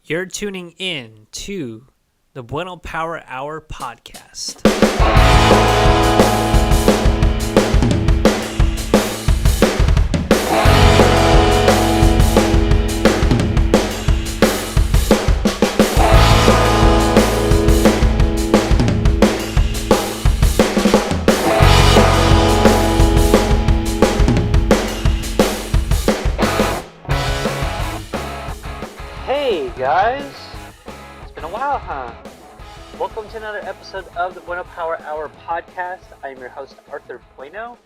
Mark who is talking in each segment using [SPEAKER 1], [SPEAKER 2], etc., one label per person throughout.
[SPEAKER 1] You're tuning in to the Bueno Power Hour podcast.
[SPEAKER 2] Hey guys, it's been a while, huh? Welcome to another episode of the Bueno Power Hour podcast. I am your host, Arthur Bueno,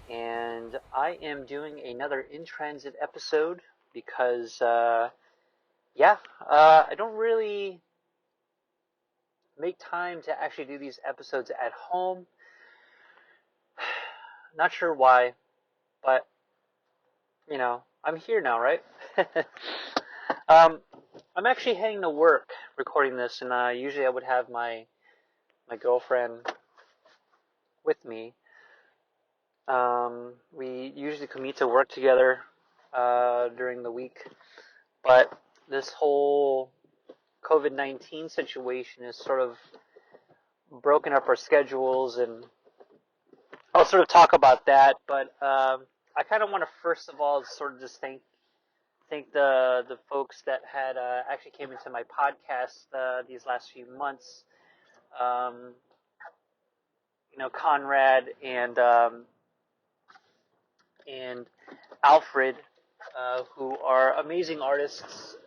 [SPEAKER 2] and I am doing another in-transit episode because, I don't really make time to actually do these episodes at home. Not sure why, but, I'm here now, right? I'm actually heading to work recording this, and usually I would have my girlfriend with me. We usually commute to work together during the week, but this whole COVID-19 situation has sort of broken up our schedules, and I'll sort of talk about that. But I kind of want to first of all sort of just thank the folks that had actually came into my podcast these last few months. Conrad and Alfred, who are amazing artists,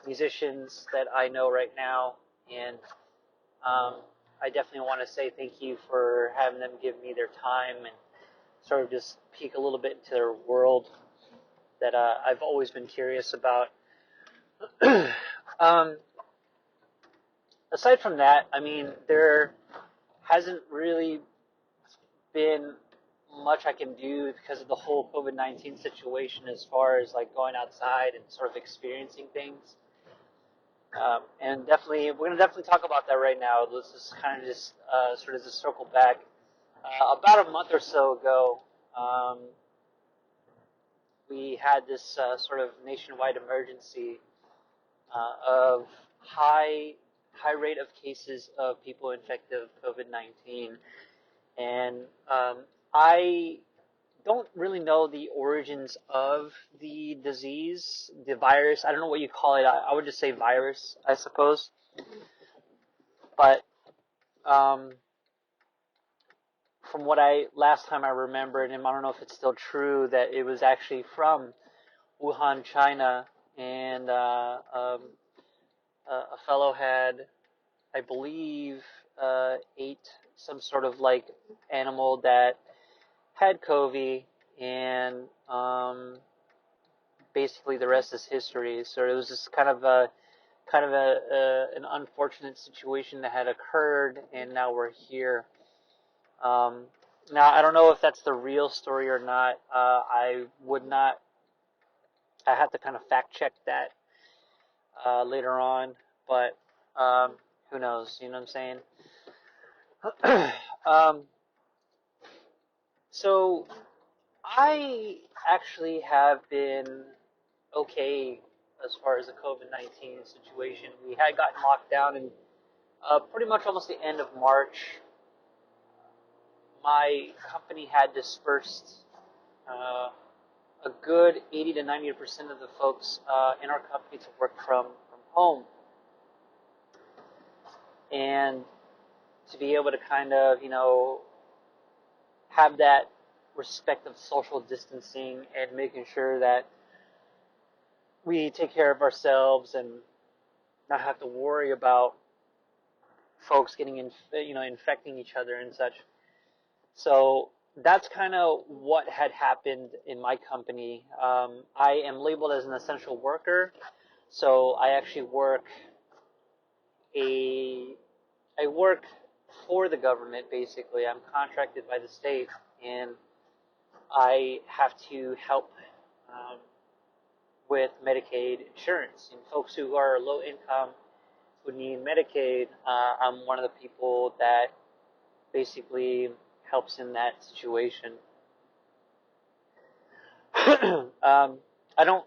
[SPEAKER 2] musicians that I know right now, and I definitely want to say thank you for having them give me their time and sort of just peek a little bit into their world that I've always been curious about. Aside from that, I mean, there hasn't really been much I can do because of the whole COVID-19 situation as far as like going outside and sort of experiencing things. And definitely, we're going to definitely talk about that right now. Let's just kind of just sort of just circle back. About a month or so ago, we had this sort of nationwide emergency of high rate of cases of people infected with COVID-19, and I don't really know the origins of the disease, the virus. I don't know what you call it. I would just say virus, I suppose. But from what last time I remembered, and I don't know if it's still true, that it was actually from Wuhan, China, and a fellow had, I believe, ate some sort of like animal that had COVID, and basically the rest is history. So it was just kind of an unfortunate situation that had occurred, and now we're here. Now I don't know if that's the real story or not. I have to kind of fact check that later on, but who knows? You know what I'm saying? So I actually have been okay as far as the COVID-19 situation. We had gotten locked down in pretty much almost the end of March. My company had dispersed a good 80 to 90% of the folks in our company to work from home. And to be able to kind of, have that respect of social distancing and making sure that we take care of ourselves and not have to worry about folks getting infecting each other and such. So that's kind of what had happened in my company. I am labeled as an essential worker, so I actually work for the government, basically. I'm contracted by the state, and I have to help with Medicaid insurance. And folks who are low income who need Medicaid, I'm one of the people that basically helps in that situation. I don't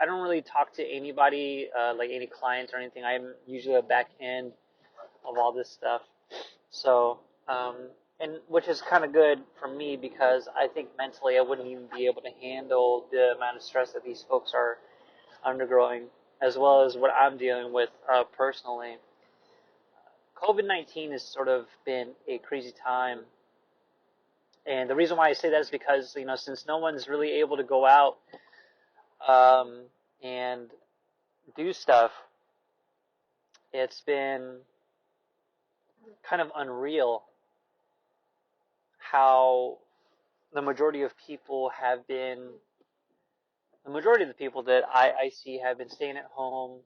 [SPEAKER 2] really talk to anybody, like any clients or anything. I'm usually a back end of all this stuff. So, um, and which is kind of good for me because I think mentally I wouldn't even be able to handle the amount of stress that these folks are undergoing, as well as what I'm dealing with personally. COVID-19 has sort of been a crazy time. And the reason why I say that is because, since no one's really able to go out um, and do stuff, it's been kind of unreal how the majority of people have been, the majority of the people that I see have been staying at home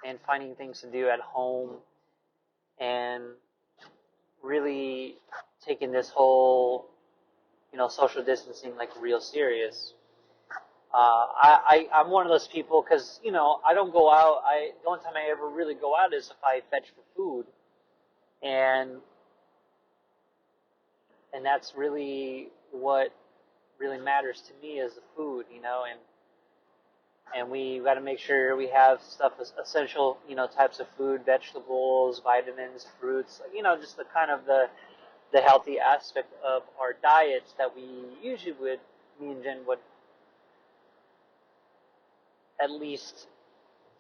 [SPEAKER 2] and finding things to do at home and really taking this whole, social distancing like real serious. I'm one of those people because, I don't go out. The only time I ever really go out is if I fetch for food. And, and that's really what really matters to me is the food, and we got to make sure we have stuff essential, types of food, vegetables, vitamins, fruits, just the kind of the healthy aspect of our diets that we usually would, me and Jen would at least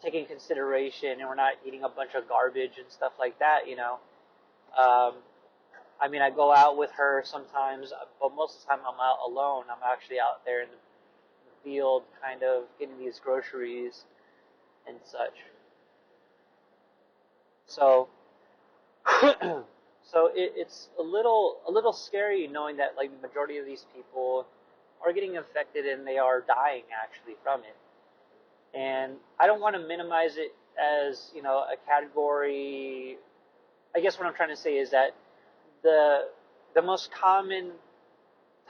[SPEAKER 2] take in consideration, and we're not eating a bunch of garbage and stuff like that. Um, I mean, I go out with her sometimes, but most of the time I'm out alone. I'm actually out there in the field, kind of getting these groceries and such. So, it's a little scary knowing that like the majority of these people are getting infected and they are dying actually from it. And I don't want to minimize it as a category. I guess what I'm trying to say is that the the most common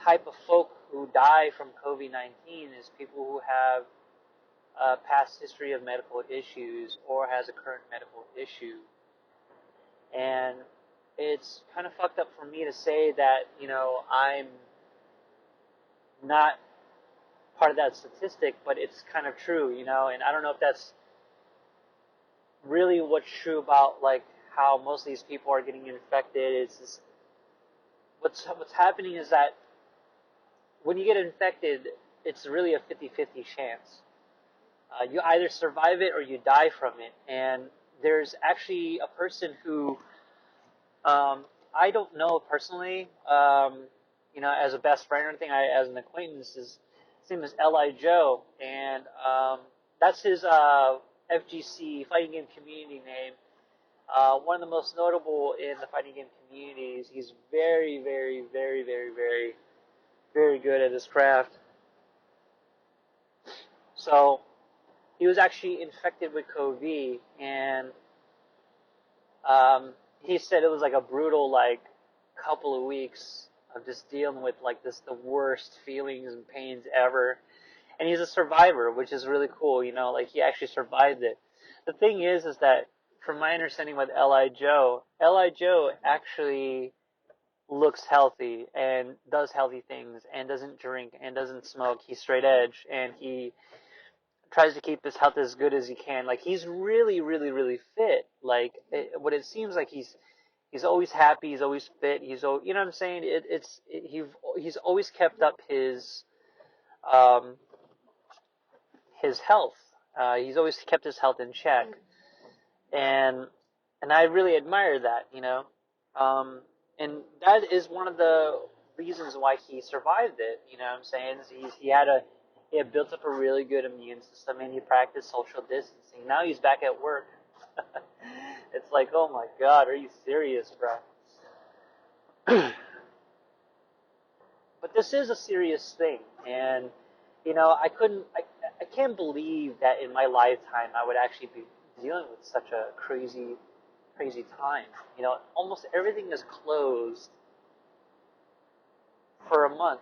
[SPEAKER 2] type of folk who die from COVID-19 is people who have a past history of medical issues or has a current medical issue. And it's kind of fucked up for me to say that, I'm not part of that statistic, but it's kind of true. And I don't know if that's really what's true about like how most of these people are getting infected. It's just, what's happening is that when you get infected, it's really a 50-50 chance. You either survive it or you die from it. And there's actually a person who I don't know personally, as a best friend or anything. As an acquaintance, his name is Li Joe, and that's his FGC fighting game community name. One of the most notable in the fighting game communities. He's very, very, very, very, very, very good at his craft. So he was actually infected with COVID, and he said it was like a brutal like couple of weeks of just dealing with like the worst feelings and pains ever. And he's a survivor, which is really cool. Like he actually survived it. The thing is that from my understanding with Li Joe actually looks healthy and does healthy things and doesn't drink and doesn't smoke. He's straight edge and he tries to keep his health as good as he can. Like he's really, really, really fit. Like what it seems like he's always happy. He's always fit. You know what I'm saying? He's always kept up um, his health. He's always kept his health in check, and I really admire that. Um, and that is one of the reasons why he survived it. You know what I'm saying? He had built up a really good immune system, and he practiced social distancing. Now he's back at work. It's like, oh my God, are you serious, bro? But this is a serious thing, and I can't believe that in my lifetime I would actually be dealing with such a crazy, crazy time. Almost everything is closed for a month.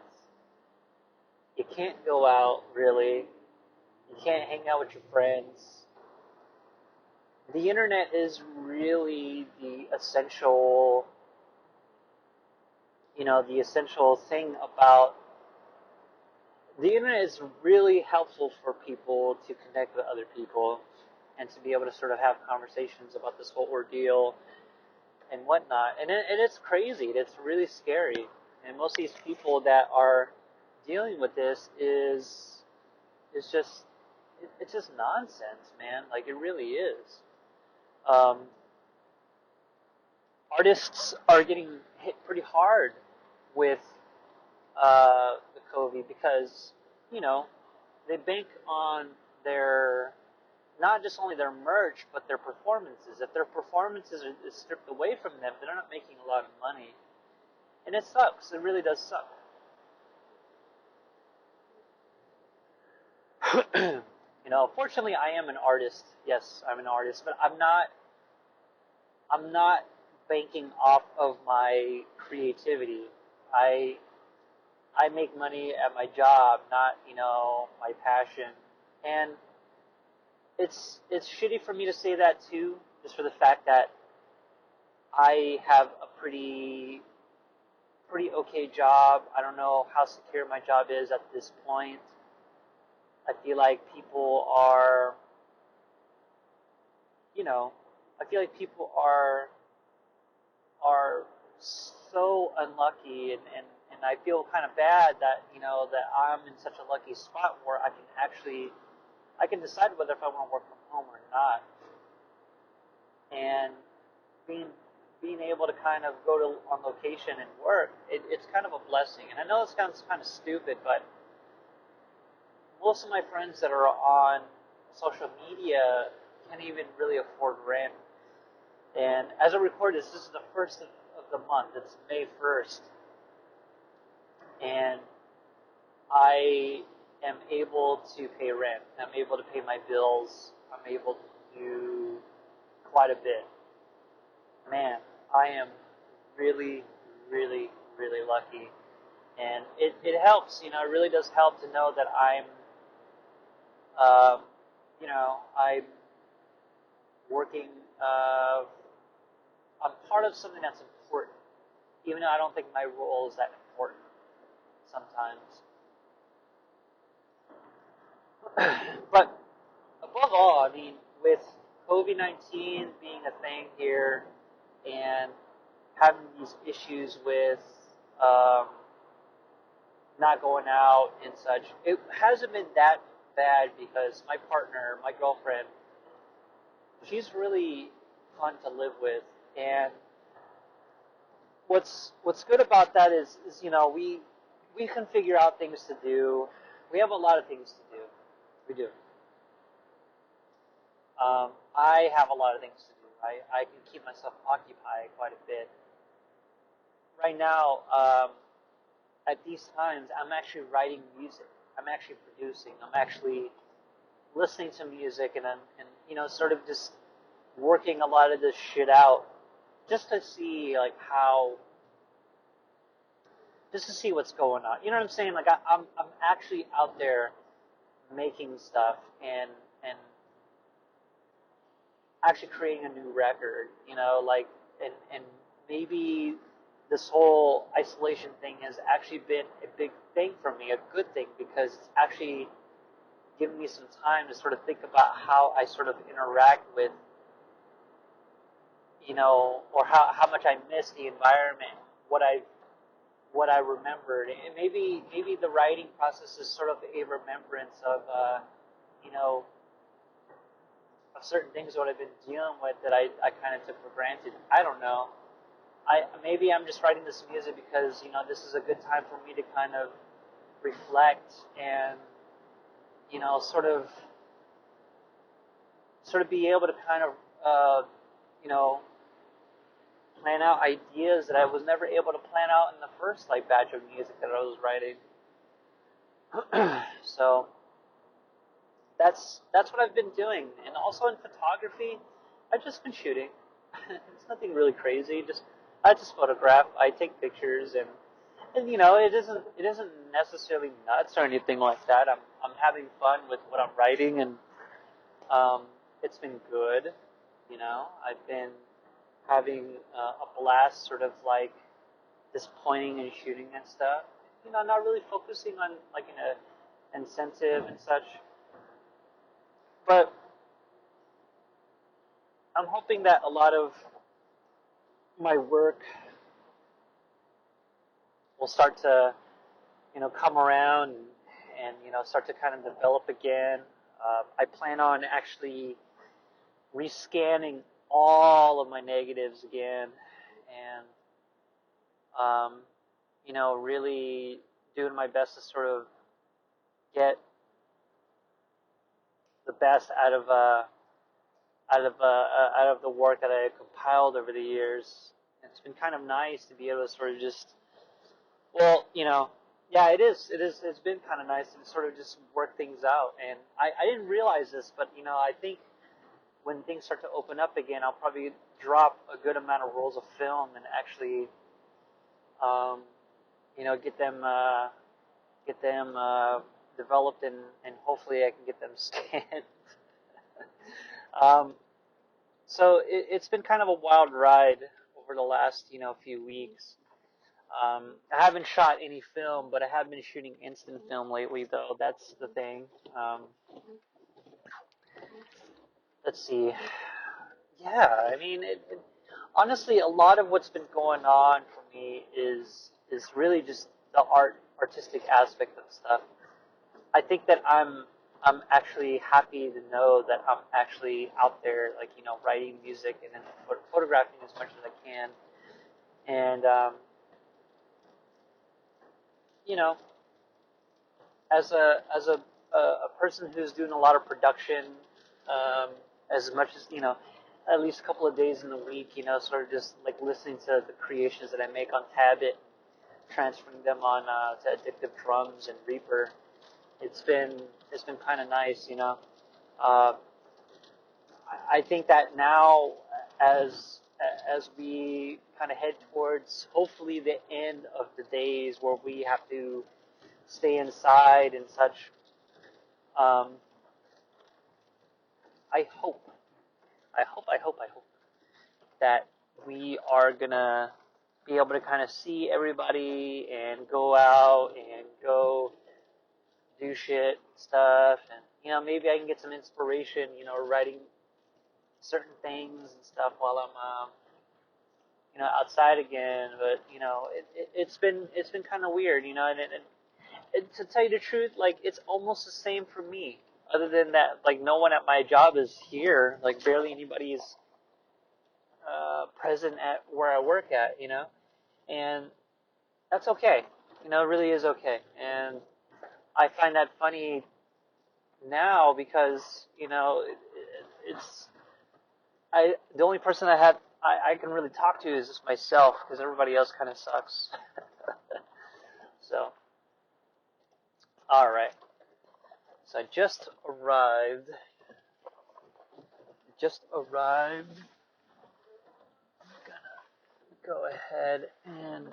[SPEAKER 2] You can't go out really. You can't hang out with your friends. The internet is really the essential thing about the internet is really helpful for people to connect with other people and to be able to sort of have conversations about this whole ordeal and whatnot. And it's crazy. It's really scary. And most of these people that are dealing with this is just it's just nonsense, man. Like it really is. Um, Artists are getting hit pretty hard with the COVID because you know they bank on their not just only their merch but their performances. If their performances are stripped away from them, they're not making a lot of money, and it sucks. It really does suck. Fortunately, I am an artist. Yes, I'm an artist, but I'm not. I'm not banking off of my creativity. I I make money at my job, not my passion. And it's shitty for me to say that too, just for the fact that I have a pretty okay job. I don't know how secure my job is at this point. I feel like people are, you know, I feel like people are so unlucky, and I feel kind of bad that that I'm in such a lucky spot where I can decide whether if I want to work from home or not, and being being able to kind of go to on location and work, it's kind of a blessing. And I know it sounds kind of stupid, but most of my friends that are on social media can't even really afford rent. And as I record this is the first of the month. It's May 1st, and I am able to pay rent. I'm able to pay my bills. I'm able to do quite a bit. Man, I am really, really, really lucky. And it helps, it really does help to know that um, I'm working, I'm part of something that's important, even though I don't think my role is that important sometimes. But above all, I mean, with COVID-19 being a thing here and having these issues with um, not going out and such, it hasn't been that bad because my partner, my girlfriend, she's really fun to live with. And what's good about that is we can figure out things to do. We have a lot of things to do. We do. I have a lot of things to do. I can keep myself occupied quite a bit. Right now, at these times, I'm actually writing music. I'm actually producing. I'm actually listening to music, and sort of just working a lot of this shit out, just to see like how, just to see what's going on. You know what I'm saying? Like I'm actually out there making stuff and actually creating a new record. Like and maybe this whole isolation thing has actually been a big thing for me, a good thing, because it's actually given me some time to sort of think about how I sort of interact with, or how much I miss the environment, what I remembered, and maybe the writing process is sort of a remembrance of, you know, of certain things that I've been dealing with that I kind of took for granted. I don't know. Maybe I'm just writing this music because this is a good time for me to kind of reflect and sort of be able to kind of you know plan out ideas that I was never able to plan out in the first like batch of music that I was writing. So that's what I've been doing, and also in photography, I've just been shooting. It's nothing really crazy. I just photograph. I take pictures, and it isn't necessarily nuts or anything like that. I'm having fun with what I'm writing, and um, it's been good. I've been having a blast, sort of like just pointing and shooting and stuff. Not really focusing on like in a incentive and such. But I'm hoping that a lot of my work will start to, come around and start to kind of develop again. I plan on actually rescanning all of my negatives again, and really doing my best to sort of get the best out of the work that I compiled over the years. It's been kind of nice to be able to sort of just, well, yeah, it is. It is. It's been kind of nice to sort of just work things out. And I didn't realize this, but I think when things start to open up again, I'll probably drop a good amount of rolls of film and actually, um, get them developed, and hopefully I can get them scanned. um, so it's been kind of a wild ride over the last few weeks. I haven't shot any film, but I have been shooting instant film lately, though. That's the thing. Um, let's see. Yeah, I mean, honestly, a lot of what's been going on for me is really just the artistic aspect of stuff. I think that I'm actually happy to know that I'm actually out there, like writing music and then photographing as much as I can, and you know, as a person who's doing a lot of production, um, as much as at least a couple of days in the week, sort of just like listening to the creations that I make on Tablet, transferring them on to Addictive Drums and Reaper. It's been it's been kind of nice. Uh, I think that now, as as we kind of head towards hopefully the end of the days where we have to stay inside and such, um, I hope, I hope that we are gonna be able to kind of see everybody and go out and go do shit stuff, and maybe I can get some inspiration, writing certain things and stuff while I'm outside again. But it's been kind of weird, and to tell you the truth, like it's almost the same for me. Other than that, like no one at my job is here. Like barely anybody is present at where I work at, and that's okay. It really is okay. And I find that funny now because it's the only person I can really talk to is just myself because everybody else kind of sucks. So, all right. So I just arrived. Just arrived. I'm gonna go ahead and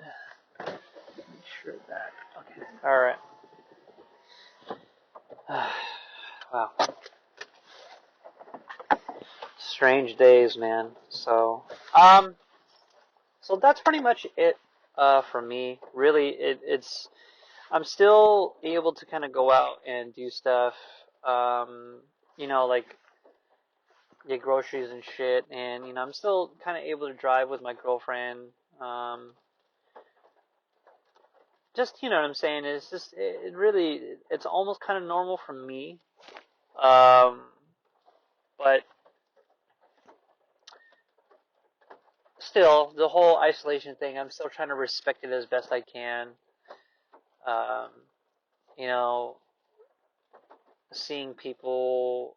[SPEAKER 2] make sure that. Okay. All right. Wow. Strange days, man. Um, so that's pretty much it for me. Really, it's I'm still able to kind of go out and do stuff. Um, like get groceries and shit, and I'm still kind of able to drive with my girlfriend. Um, just what I'm saying. It's just it really it's almost kind of normal for me. Um, but still, the whole isolation thing, I'm still trying to respect it as best I can. Um, you know, seeing people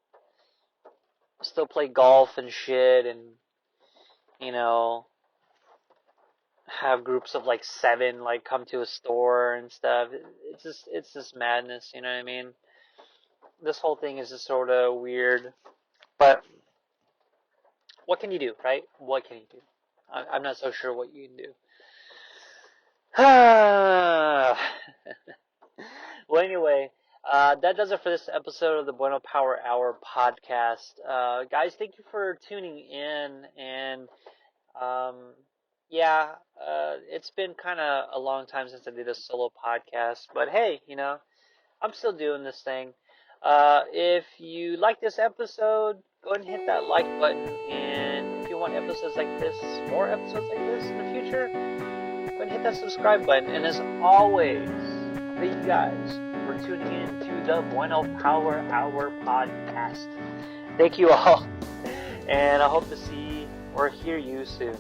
[SPEAKER 2] still play golf and shit, and you know, have groups of like seven like come to a store and stuff. It's just madness. You know what I mean? This whole thing is just sort of weird. But what can you do, right? What can you do? I'm not so sure what you can do. Well, anyway, that does it for this episode of the Bueno Power Hour podcast. Guys, thank you for tuning in. And um, yeah, it's been kind of a long time since I did a solo podcast. But hey, I'm still doing this thing. If you like this episode, go ahead and hit that like button. And if you want episodes like this, more episodes like this in the future, go ahead and hit that subscribe button. And as always, thank you guys for tuning in to the Bueno Power Hour podcast. Thank you all, and I hope to see or hear you soon.